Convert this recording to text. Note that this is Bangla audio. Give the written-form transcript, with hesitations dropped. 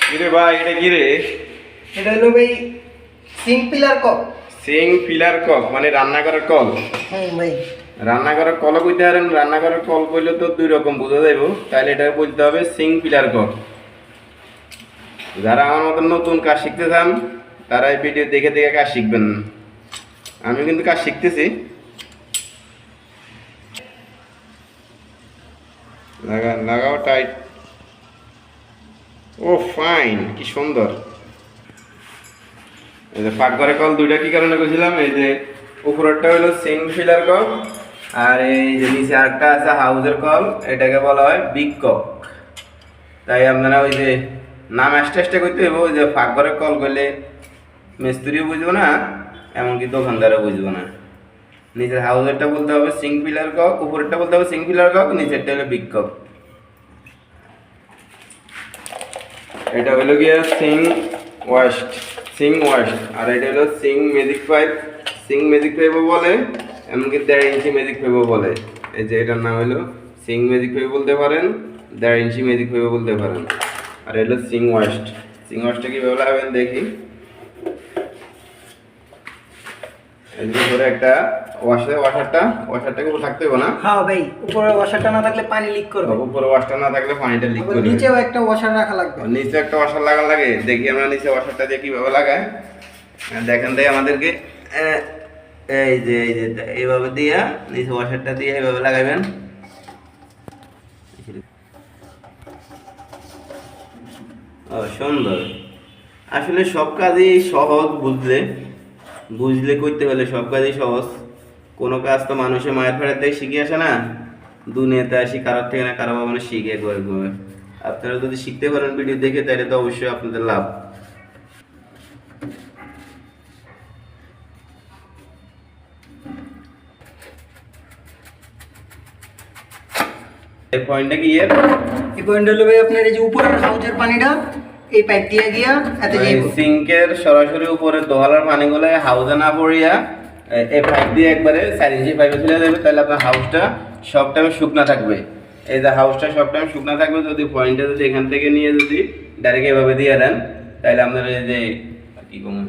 কিরে ভাই এটা কি রে? এটা হলো ভাই sink pillar cock. Sink pillar cock মানে রান্নাঘরের কল। ভাই রান্নাঘরের কল কইতে পারেন, রান্নাঘরের কল কইলে তো দুই রকম বোঝা যাইব, তাহলে এটা বলতে হবে সিং পিলার কক। যারা আমার মতন নতুন কাজ শিখতে চান তারা এই ভিডিও দেখে দেখে কাজ শিখবেন। আমি কিন্তু কাজ শিখতেছি। লাগাও টাইট। ও ফাইন, কি সুন্দর। এই যে পাকঘরের কল দুইটা কি কারণে কইছিলাম, এই যে উপরেরটা হলো সিং ফিলার কক, আর এই যে নিচে আরেকটা আছে হাউজের কল, এটাকে বলা হয় বিগ কক। তাই আপনারা ওই যে নাম আস্তে করতে হইব, ওই যে পাকঘরের কল করলে মিস্ত্রিও বুঝবো না, এমনকি দোকানদারও বুঝবো না। নিচের হাউজেরটা বলতে হবে সিং ফিলার কক, উপরেরটা বলতে হবে সিং ফিলার কক, নিচেরটা হলো বিগ কক। এটা হলো গিয়ে সিং ওয়াশ, আর এটা হলো sink magic pipe. Sink magic পাইপও বলে, এমনকি 1.5 ইঞ্চি ম্যাজিক পাইপও বলে। এই যে এটার নাম হলো সিং ম্যাজিক পাইপ বলতে পারেন, 1.5 ইঞ্চি ম্যাজিক পাইপও বলতে পারেন। আর এটা হলো সিং ওয়াশটা কীভাবে লাগাবেন দেখি। এই যে ধরে একটা ওয়াশারটা কি থাকতে হবে না? হ্যাঁ ভাই, উপরে ওয়াশারটা না থাকলে পানি লিক করবে। উপরে ওয়াশটা না থাকলে পানিটা লিক করবে। নিচেও একটা ওয়াশার রাখা লাগবে। নিচে একটা ওয়াশার লাগানো লাগে। দেখি আমরা নিচে ওয়াশারটা দিয়ে কিভাবে লাগায়। দেখেন দেয় আমাদেরকে, এই যে এইভাবে দিয়া নিচে ওয়াশারটা দিয়ে এইভাবে লাগাবেন। ও সুন্দর। আসলে সব কাজই সহজ, বুঝলে করতে হলে সব কাজই সহজ। কোনো কাজ তো মানুষের মায়ের ফেরার থেকে শিখে আসে না, দুনিয়াতে আসি কারোর থেকে না কারো মানে শিখে করে। আপনারা যদি শিখতে পারেন ভিডিও দেখে, তাহলে তো অবশ্যই আপনাদের লাভ। এই পয়েন্টটা কি এর? এই পয়েন্ট হলো ভাই আপনার এই যে উপরের হাউজের পানিটা এই পাইপ দিয়ে গিয়া এতে যাইব। সিঙ্কের সরাসরি উপরে দোহালার পানিগুলো হাউজে না পড়িয়া এই পাইপ দিয়ে একবারে 4 ইঞ্চি পাইপে চলে যাবে, তাহলে আপনার হাউসটা সব টাইম শুকনা থাকবে। এই যে হাউসটা সব টাইম শুকনা থাকবে। যদি পয়েন্টটা যদি এখান থেকে নিয়ে যদি ডাইরেক্ট এভাবে দিয়ে দেন, তাহলে আপনার এই যে কি কমন